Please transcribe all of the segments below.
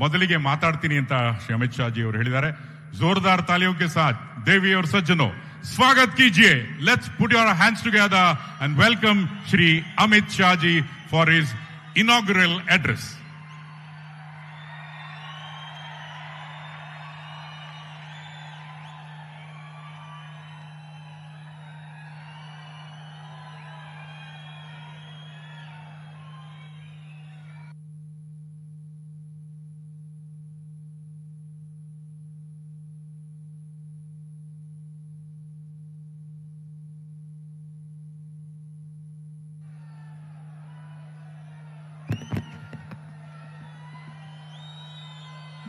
ಮೊದಲಿಗೆ ಮಾತಾಡ್ತೀನಿ ಅಂತ ಶ್ರೀ ಅಮಿತ್ ಶಾ ಜಿ ಅವರು ಹೇಳಿದ್ದಾರೆ. जोरदार तालियों के साथ देवी और सज्जनों स्वागत कीजिए. Let's put your hands together and welcome Shri Amit Shah ji for his inaugural address.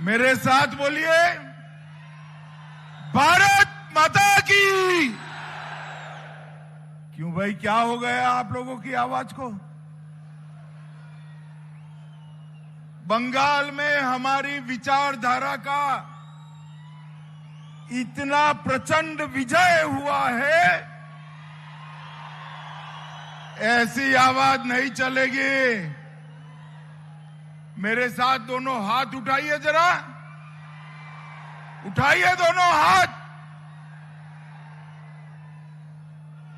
मेरे साथ बोलिए, भारत माता की. क्यों भाई, क्या हो गया आप लोगों की आवाज को? बंगाल में हमारी विचारधारा का इतना प्रचंड विजय हुआ है, ऐसी आवाज नहीं चलेगी. मेरे साथ दोनों हाथ उठाइए, जरा उठाइए दोनों हाथ,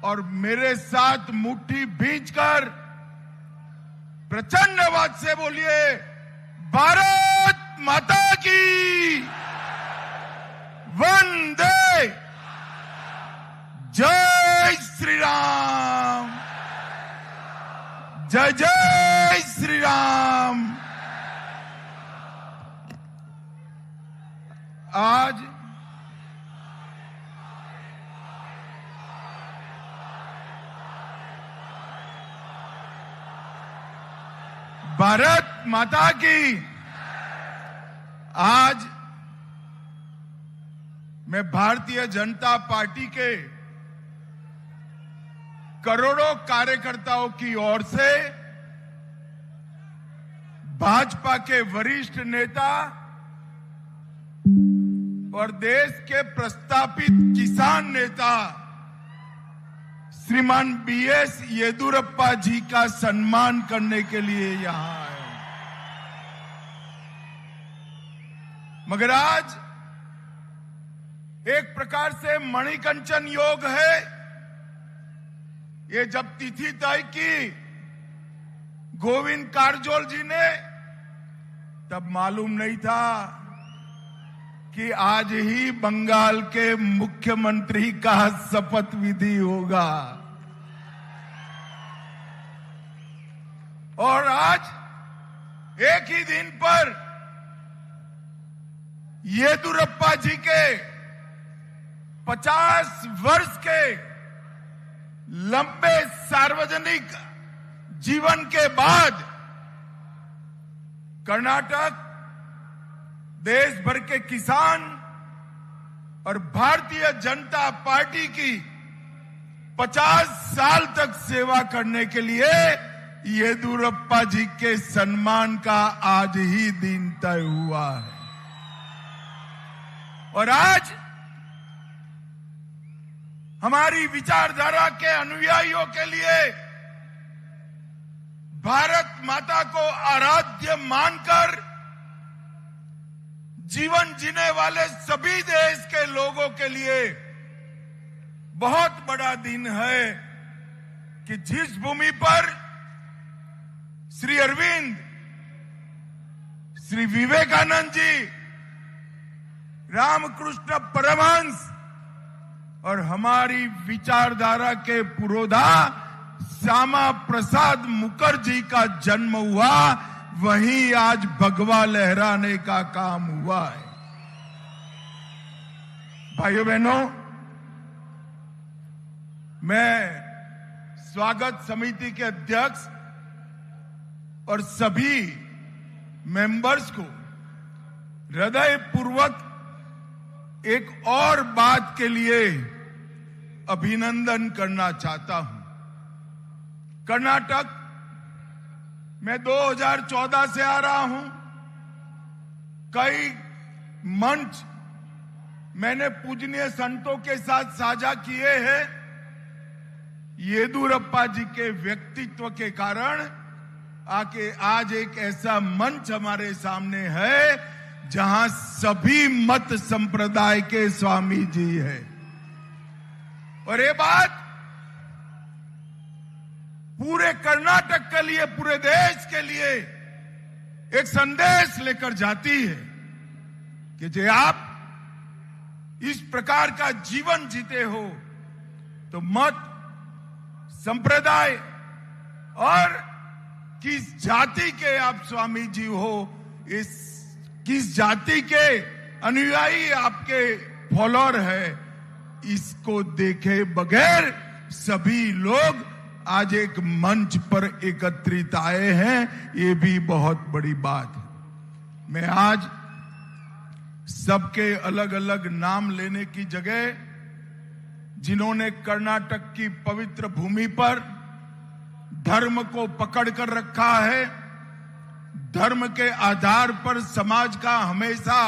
और मेरे साथ मुट्ठी भींचकर प्रचंड आवाज से बोलिए, भारत माता की वंदे, जय श्री राम, जय जय श्री राम. आज भारत माता की, आज मैं भारतीय जनता पार्टी के करोड़ों कार्यकर्ताओं की ओर से भाजपा के वरिष्ठ नेता और देश के प्रस्तापित किसान नेता श्रीमान बीएस येदुरप्पा जी का सम्मान करने के लिए यहां आए. मगर आज एक प्रकार से मणिकंचन योग है. ये जब तिथि तय की गोविंद कारजोल जी ने, तब मालूम नहीं था कि आज ही बंगाल के मुख्यमंत्री का शपथ विधि होगा. और आज एक ही दिन पर येदुरप्पा जी के 50 वर्ष के लंबे सार्वजनिक जीवन के बाद कर्नाटक, देश भर के किसान और भारतीय जनता पार्टी की 50 साल तक सेवा करने के लिए येदुरप्पा जी के सम्मान का आज ही दिन तय हुआ है. और आज हमारी विचारधारा के अनुयायियों के लिए भारत माता को आराध्य मानकर जीवन जीने वाले सभी देश के लोगों के लिए बहुत बड़ा दिन है कि जिस भूमि पर श्री अरविंद, श्री विवेकानंद जी, रामकृष्ण परमहंस और हमारी विचारधारा के पुरोधा श्यामा प्रसाद मुखर्जी का जन्म हुआ, वहीं आज भगवा लहराने का काम हुआ है. भाइयों बहनों, मैं स्वागत समिति के अध्यक्ष और सभी मेंबर्स को हृदयपूर्वक एक और बात के लिए अभिनंदन करना चाहता हूं. कर्नाटक मैं 2014 से आ रहा हूं. कई मंच मैंने पूजनीय संतों के साथ साझा किए हैं. येदुरप्पा जी के व्यक्तित्व के कारण आके आज एक ऐसा मंच हमारे सामने है जहां सभी मत संप्रदाय के स्वामी जी है। और ये बात पूरे कर्नाटक के लिए, पूरे देश के लिए एक संदेश लेकर जाती है कि जो आप इस प्रकार का जीवन जीते हो तो मत, संप्रदाय और किस जाति के आप स्वामी जी हो, इस किस जाति के अनुयायी आपके फॉलोअर है, इसको देखे बगैर सभी लोग आज एक मंच पर एकत्रित आए हैं। ये भी बहुत बड़ी बात है। मैं आज सबके अलग अलग नाम लेने की जगह जिन्होंने कर्नाटक की पवित्र भूमि पर धर्म को पकड़ कर रखा है, धर्म के आधार पर समाज का हमेशा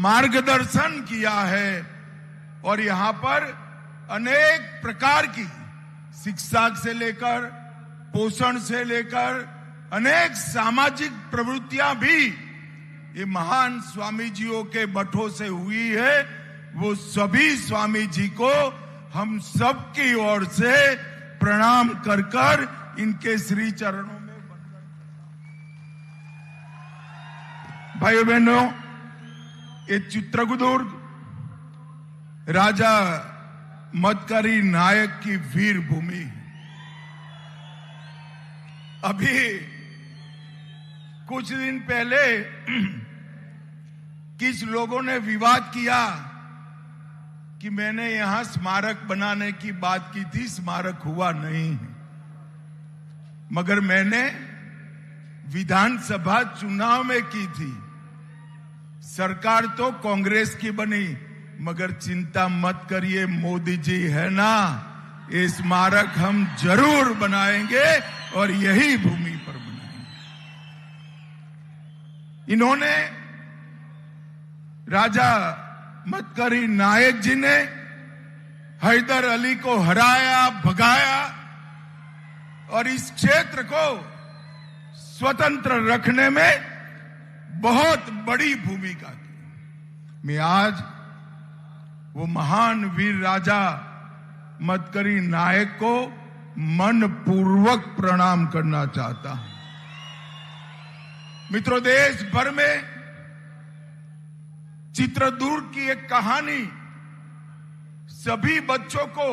मार्गदर्शन किया है और यहां पर अनेक प्रकार की शिक्षा से लेकर पोषण से लेकर अनेक सामाजिक प्रवृत्तियां भी ये महान स्वामी जियों के मठों से हुई है। वो सभी स्वामी जी को हम सब की ओर से प्रणाम कर कर इनके श्री चरणों में वंदन। भाइयों बहनों, ये चित्रदुर्ग राजा मदकरी नायक की वीर भूमि है। अभी कुछ दिन पहले किस लोगों ने विवाद किया कि मैंने यहां स्मारक बनाने की बात की थी, स्मारक हुआ नहीं है। मगर मैंने विधानसभा चुनाव में की थी। सरकार तो कांग्रेस की बनी, मगर चिंता मत करिए, मोदी जी है ना, ये स्मारक हम जरूर बनाएंगे और यही भूमि पर बनाएंगे। इन्होंने राजा मदकरी नायक जी ने हैदर अली को हराया, भगाया और इस क्षेत्र को स्वतंत्र रखने में बहुत बड़ी भूमिका की। मैं आज वो महान वीर राजा मदकरी नायक को मन पूर्वक प्रणाम करना चाहता हूं। मित्रों, देश भर में चित्रदुर्ग की एक कहानी सभी बच्चों को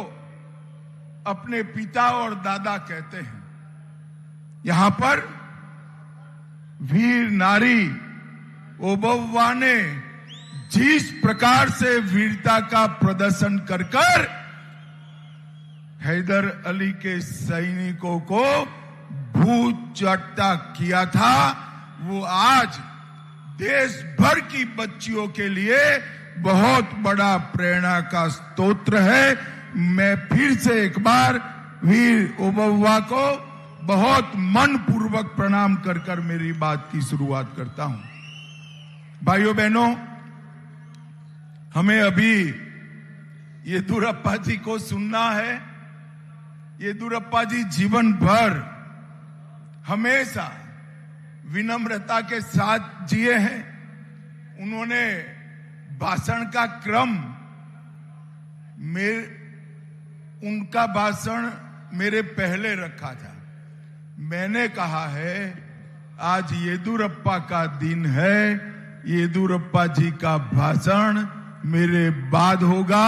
अपने पिता और दादा कहते हैं। यहां पर वीर नारी ओबव्वा ने जिस प्रकार से वीरता का प्रदर्शन कर कर हैदर अली के सैनिकों को भूत चट्टा किया था, वो आज देश भर की बच्चियों के लिए बहुत बड़ा प्रेरणा का स्तोत्र है। मैं फिर से एक बार वीर ओबव्वा को बहुत मन पूर्वक प्रणाम कर कर मेरी बात की शुरुआत करता हूं। भाइयों बहनों, हमें अभी येदियुरप्पा जी को सुनना है। येदियुरप्पा जी जीवन भर हमेशा विनम्रता के साथ जिए हैं। उन्होंने भाषण का क्रम उनका भाषण मेरे पहले रखा था। मैंने कहा है आज येदियुरप्पा का दिन है, येदियुरप्पा जी का भाषण मेरे बाद होगा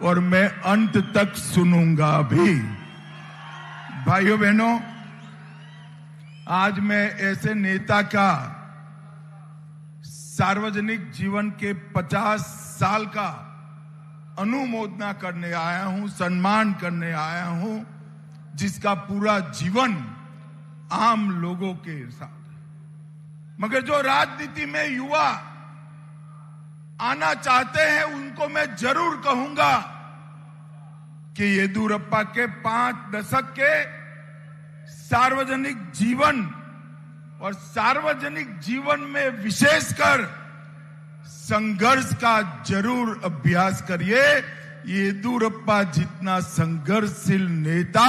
और मैं अंत तक सुनूंगा भी। भाइयों बहनों, आज मैं ऐसे नेता का सार्वजनिक जीवन के 50 साल का अनुमोदना करने आया हूं, सम्मान करने आया हूं, जिसका पूरा जीवन आम लोगों के साथ। मगर जो राजनीति में युवा आना चाहते हैं उनको मैं जरूर कहूंगा कि येदियुरप्पा के 5 दशक के सार्वजनिक जीवन और सार्वजनिक जीवन में विशेषकर संघर्ष का जरूर अभ्यास करिए। येदियुरप्पा जितना संघर्षशील नेता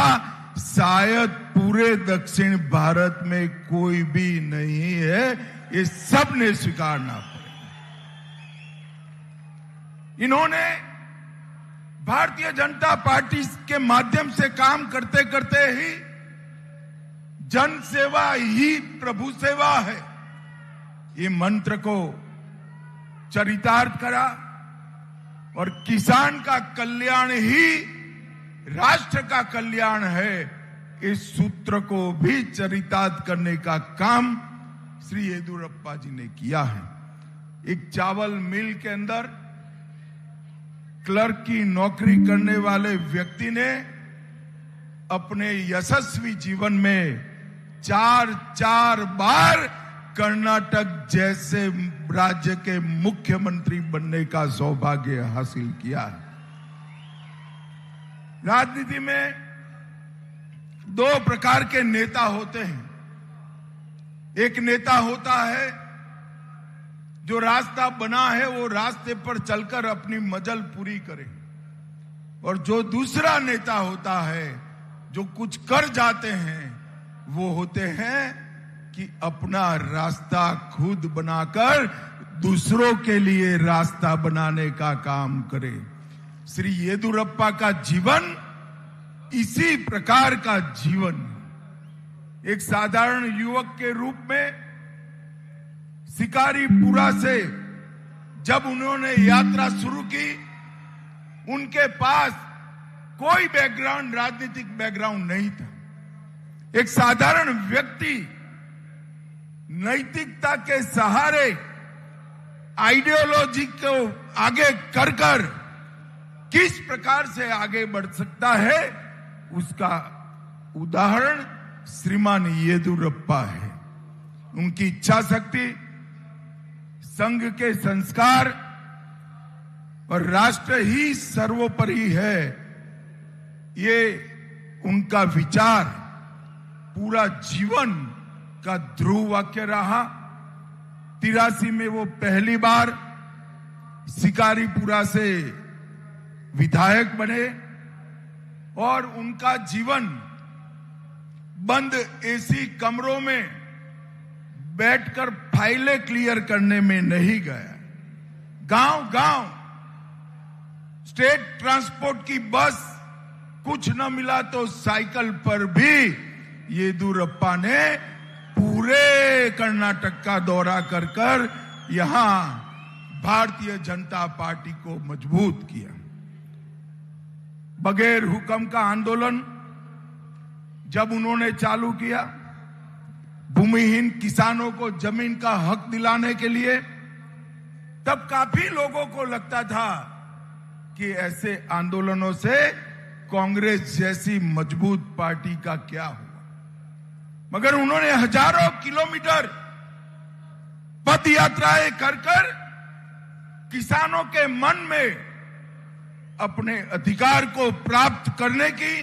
शायद पूरे दक्षिण भारत में कोई भी नहीं है। ये सब ने स्वीकारना पड़ेगा। इन्होंने भारतीय जनता पार्टी के माध्यम से काम करते करते ही जन सेवा ही प्रभु सेवा है, ये मंत्र को चरितार्थ करा और किसान का कल्याण ही राष्ट्र का कल्याण है, इस सूत्र को भी चरितार्थ करने का काम श्री येदियुरप्पा जी ने किया है। एक चावल मिल के अंदर क्लर्क की नौकरी करने वाले व्यक्ति ने अपने यशस्वी जीवन में चार बार कर्नाटक जैसे राज्य के मुख्यमंत्री बनने का सौभाग्य हासिल किया है। राजनीति में दो प्रकार के नेता होते हैं। एक नेता होता है जो रास्ता बना है वो रास्ते पर चलकर अपनी मजल पूरी करे, और जो दूसरा नेता होता है जो कुछ कर जाते हैं वो होते हैं कि अपना रास्ता खुद बनाकर दूसरों के लिए रास्ता बनाने का काम करे। श्री येदियुरप्पा का जीवन इसी प्रकार का जीवन है। एक साधारण युवक के रूप में शिकारीपुरा से जब उन्होंने यात्रा शुरू की, उनके पास कोई बैकग्राउंड, राजनीतिक बैकग्राउंड नहीं था। एक साधारण व्यक्ति नैतिकता के सहारे आइडियोलॉजी को आगे कर किस प्रकार से आगे बढ़ सकता है, उसका उदाहरण श्रीमान येदियुरप्पा है। उनकी इच्छा शक्ति, संघ के संस्कार और राष्ट्र ही सर्वोपरि है, ये उनका विचार पूरा जीवन का ध्रुव वाक्य रहा। 83 में वो पहली बार शिकारीपुरा से विधायक बने और उनका जीवन बंद एसी कमरों में बैठकर फाइलें क्लियर करने में नहीं गया। गांव स्टेट ट्रांसपोर्ट की बस, कुछ न मिला तो साइकिल पर भी येदियुरप्पा ने पूरे कर्नाटक का दौरा कर यहां भारतीय जनता पार्टी को मजबूत किया। बगैर हुक्म का आंदोलन जब उन्होंने चालू किया, भूमिहीन किसानों को जमीन का हक दिलाने के लिए, तब काफी लोगों को लगता था कि ऐसे आंदोलनों से कांग्रेस जैसी मजबूत पार्टी का क्या हुआ। मगर उन्होंने हजारों किलोमीटर पद यात्राएं कर किसानों के मन में अपने अधिकार को प्राप्त करने की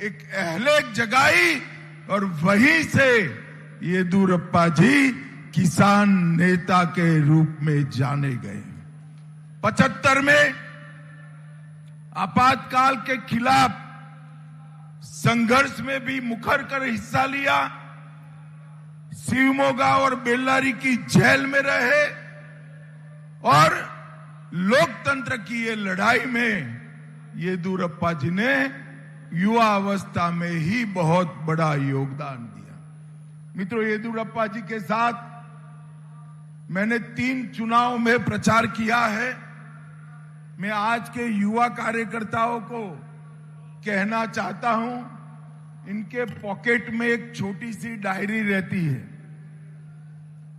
एक अहलेक जगाई और वहीं से येदियुरप्पा जी किसान नेता के रूप में जाने गए। 75 में आपातकाल के खिलाफ संघर्ष में भी मुखर कर हिस्सा लिया। शिवमोगा और बेल्लारी की जेल में रहे और लोकतंत्र की ये लड़ाई में येदियुरप्पा जी ने युवा अवस्था में ही बहुत बड़ा योगदान दिया। मित्रों, येदियुरप्पा जी के साथ मैंने 3 चुनाव में प्रचार किया है। मैं आज के युवा कार्यकर्ताओं को कहना चाहता हूं, इनके पॉकेट में एक छोटी सी डायरी रहती है।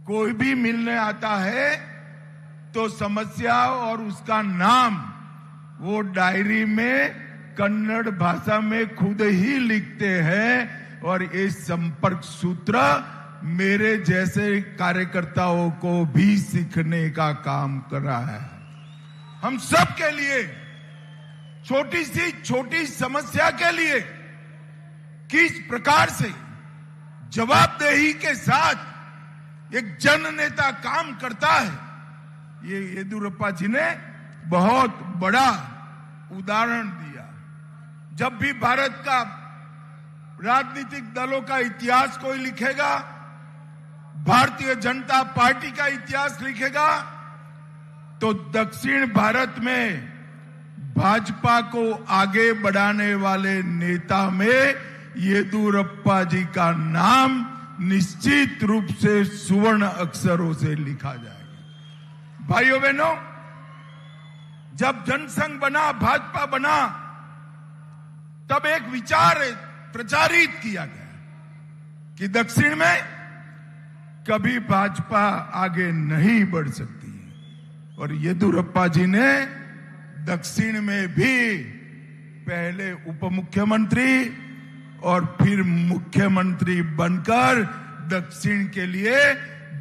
कोई भी मिलने आता है तो समस्या और उसका नाम वो डायरी में कन्नड़ भाषा में खुद ही लिखते हैं और ये संपर्क सूत्र मेरे जैसे कार्यकर्ताओं को भी सीखने का काम कर रहा है। हम सब के लिए छोटी समस्या के लिए किस प्रकार से जवाबदेही के साथ एक जन नेता काम करता है, ये येदियुरप्पा जी ने बहुत बड़ा उदाहरण दिया। जब भी भारत का राजनीतिक दलों का इतिहास कोई लिखेगा, भारतीय जनता पार्टी का इतिहास लिखेगा, तो दक्षिण भारत में भाजपा को आगे बढ़ाने वाले नेता में येदियुरप्पा जी का नाम निश्चित रूप से सुवर्ण अक्षरों से लिखा जाएगा। भाइयों बहनों, जब जनसंघ बना, भाजपा बना, तब एक विचार प्रचारित किया गया कि दक्षिण में कभी भाजपा आगे नहीं बढ़ सकती है। और येदियुरप्पा जी ने दक्षिण में भी पहले उप मुख्यमंत्री और फिर मुख्यमंत्री बनकर दक्षिण के लिए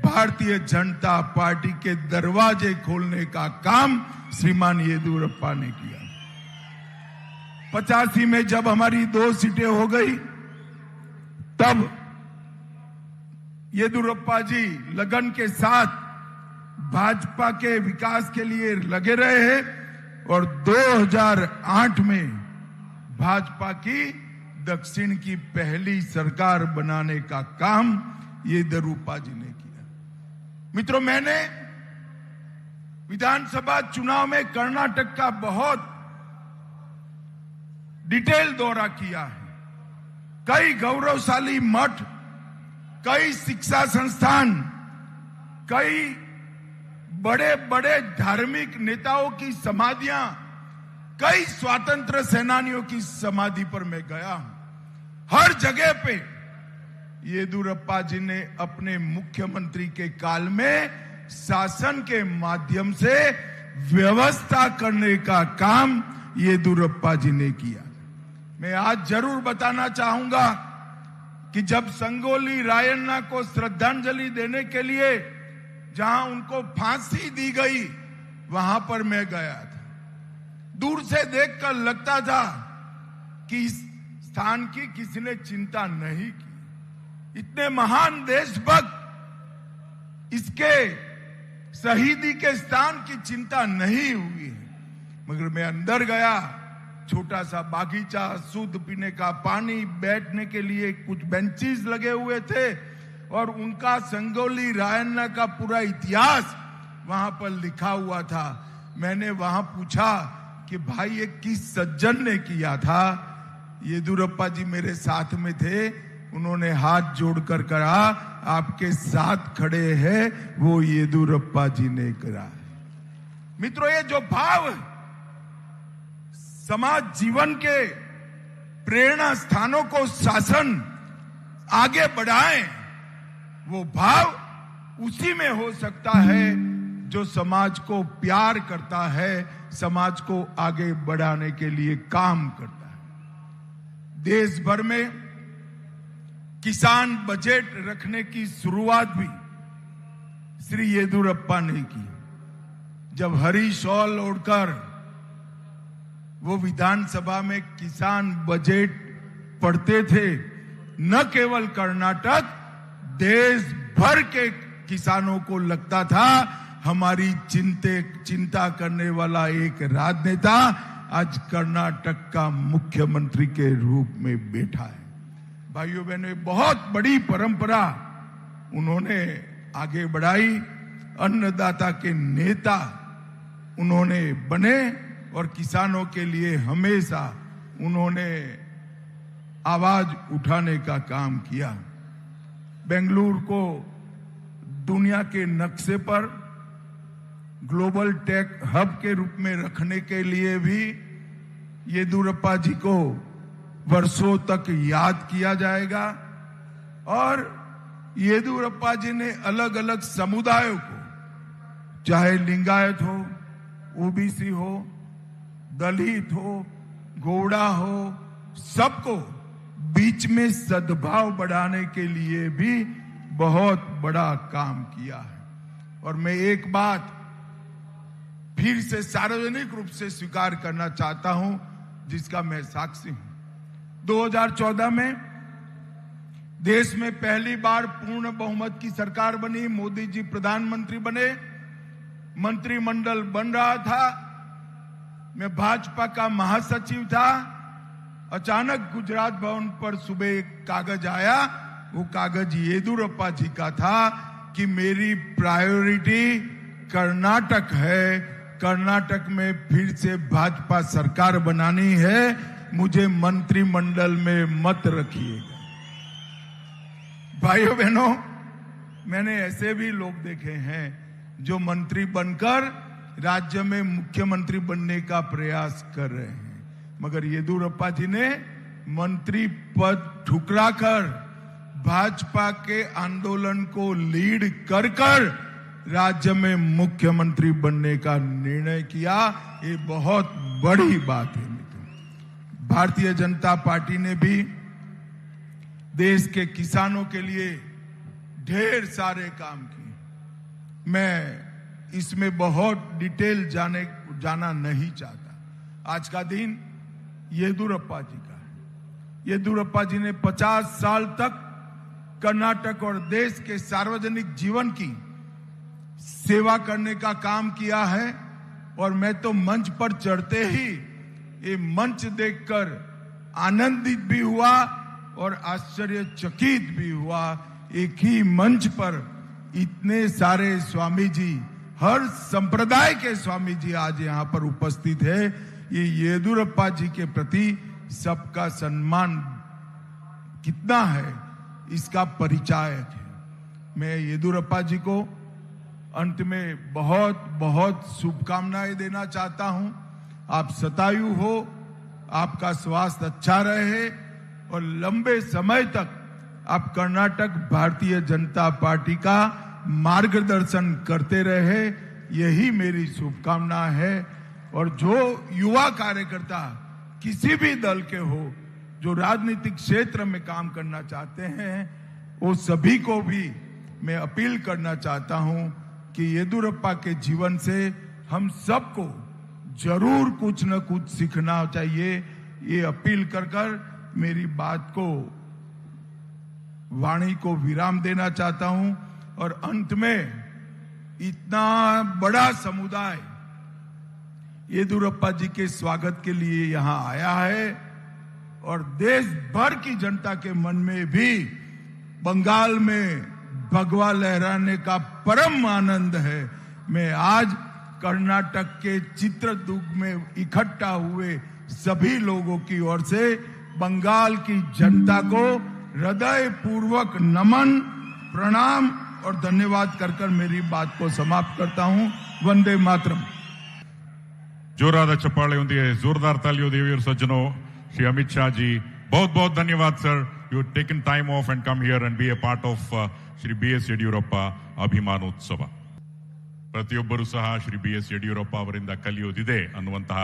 भारतीय जनता पार्टी के दरवाजे खोलने का काम श्रीमान येदियुरप्पा ने किया। 85 में जब हमारी 2 सीटें हो गई, तब येदियुरप्पा जी लगन के साथ भाजपा के विकास के लिए लगे रहे हैं और 2008 में भाजपा की दक्षिण की पहली सरकार बनाने का काम येदियुरप्पा जी ने किया। मित्रों, मैंने विधानसभा चुनाव में कर्नाटक का बहुत डिटेल दौरा किया है। कई गौरवशाली मठ, कई शिक्षा संस्थान, कई बड़े बड़े धार्मिक नेताओं की समाधियां, कई स्वतंत्र सेनानियों की समाधि पर मैं गया हूं। हर जगह पे येदियुरप्पा जी ने अपने मुख्यमंत्री के काल में शासन के माध्यम से व्यवस्था करने का काम येदियुरप्पा जी ने किया। मैं आज जरूर बताना चाहूंगा कि जब संगोली रायन्ना को श्रद्धांजलि देने के लिए जहां उनको फांसी दी गई, वहां पर मैं गया था। दूर से देखकर लगता था कि इस स्थान की किसी ने चिंता नहीं की। इतने महान देशभक्त, इसके शहीदी के स्थान की चिंता नहीं हुई है। मगर मैं अंदर गया, छोटा सा बागीचा, शुद्ध पीने का पानी, बैठने के लिए कुछ बेंचेस लगे हुए थे और उनका संगोली रायन्ना का पूरा इतिहास वहां पर लिखा हुआ था। मैंने वहां पूछा कि भाई ये किस सज्जन ने किया था? येदियुरप्पा जी मेरे साथ में थे, उन्होंने हाथ जोड़कर कहा आपके साथ खड़े हैं वो येदियुरप्पा जी ने करा। मित्रों, ये जो भाव समाज जीवन के प्रेरणा स्थानों को शासन आगे बढ़ाए, वो भाव उसी में हो सकता है जो समाज को प्यार करता है, समाज को आगे बढ़ाने के लिए काम करता है। देश भर में किसान बजट रखने की शुरुआत भी श्री येदियुरप्पा ने की। जब हरी शॉल ओढ़कर वो विधानसभा में किसान बजट पढ़ते थे, न केवल कर्नाटक, देश भर के किसानों को लगता था हमारी चिंता करने वाला एक राजनेता आज कर्नाटक का मुख्यमंत्री के रूप में बैठा है। भाइयों बहनों, बहुत बड़ी परंपरा उन्होंने आगे बढ़ाई। अन्नदाता के नेता उन्होंने बने और किसानों के लिए हमेशा उन्होंने आवाज उठाने का काम किया। बेंगलुरु को दुनिया के नक्शे पर ग्लोबल टेक हब के रूप में रखने के लिए भी येदियुरप्पा जी को वर्षों तक याद किया जाएगा। और येदियुरप्पा जी ने अलग अलग समुदायों को, चाहे लिंगायत हो, ओबीसी हो, दलित हो, गौड़ा हो, सबको बीच में सद्भाव बढ़ाने के लिए भी बहुत बड़ा काम किया है। और मैं एक बात फिर से सार्वजनिक रूप से स्वीकार करना चाहता हूं, जिसका मैं साक्षी हूं। 2014 में देश में पहली बार पूर्ण बहुमत की सरकार बनी, मोदी जी प्रधानमंत्री बने, मंत्रिमंडल बन रहा था, मैं भाजपा का महासचिव था। अचानक गुजरात भवन पर सुबह एक कागज आया। वो कागज येदियुरप्पा जी का था कि मेरी प्रायोरिटी कर्नाटक है, कर्नाटक में फिर से भाजपा सरकार बनानी है, मुझे मंत्रिमंडल में मत रखिएगा। भाइयों बहनों, मैंने ऐसे भी लोग देखे हैं जो मंत्री बनकर राज्य में मुख्यमंत्री बनने का प्रयास कर रहे हैं, मगर येदियुरप्पा जी ने मंत्री पद ठुकराकर भाजपा के आंदोलन को लीड कर राज्य में मुख्यमंत्री बनने का निर्णय किया। ये बहुत बड़ी बात है। भारतीय जनता पार्टी ने भी देश के किसानों के लिए ढेर सारे काम किए। मैं इसमें बहुत डिटेल जाना नहीं चाहता। आज का दिन येदियुरप्पा जी का है। येदियुरप्पा जी ने 50 साल तक कर्नाटक और देश के सार्वजनिक जीवन की सेवा करने का काम किया है और मैं तो मंच पर चढ़ते ही ये मंच देखकर आनंदित भी हुआ और आश्चर्यचकित भी हुआ। एक ही मंच पर इतने सारे स्वामी जी, हर संप्रदाय के स्वामी जी आज यहाँ पर उपस्थित है। ये येदियुरप्पा जी के प्रति सबका सम्मान कितना है इसका परिचायक है। मैं येदियुरप्पा जी को अंत में बहुत बहुत शुभकामनाएं देना चाहता हूं। आप शतायु हो, आपका स्वास्थ्य अच्छा रहे और लंबे समय तक आप कर्नाटक भारतीय जनता पार्टी का मार्गदर्शन करते रहे, यही मेरी शुभकामना है। और जो युवा कार्यकर्ता किसी भी दल के हो जो राजनीतिक क्षेत्र में काम करना चाहते हैं, वो सभी को भी मैं अपील करना चाहता हूं कि येदियुरप्पा के जीवन से हम सबको जरूर कुछ न कुछ सीखना चाहिए। ये अपील कर मेरी बात को, वाणी को विराम देना चाहता हूं। और अंत में इतना बड़ा समुदाय येदियुरप्पा जी के स्वागत के लिए यहां आया है और देश भर की जनता के मन में भी बंगाल में भगवा लहराने का परम आनंद है। मैं आज कर्नाटक के चित्रदुर्ग में इकट्ठा हुए सभी लोगों की ओर से बंगाल की जनता को हृदय पूर्वक नमन, प्रणाम और धन्यवाद कर मेरी बात को समाप्त करता हूं। वंदे मातरम। ಜೋರಾದ ಚಪ್ಪಾಳೆಯೊಂದಿಗೆ ಜೋರ್ದಾರ್ ತಾಲಿಯೋ ದೇವಿಯರ್ ಸಜ್ಜನೋ ಶ್ರೀ ಅಮಿತ್ ಶಾ ಜಿ, बहुत बहुत धन्यवाद sir. You taken time off and come here and be a part of Shri BS Yediyurappa ಅಭಿಮಾನೋತ್ಸವ. ಪ್ರತಿಯೊಬ್ಬರೂ ಸಹ ಶ್ರೀ BS ಯಡಿಯೂರಪ್ಪ ಅವರಿಂದ ಕಲಿಯೋದಿದೆ ಅನ್ನುವಂತಹ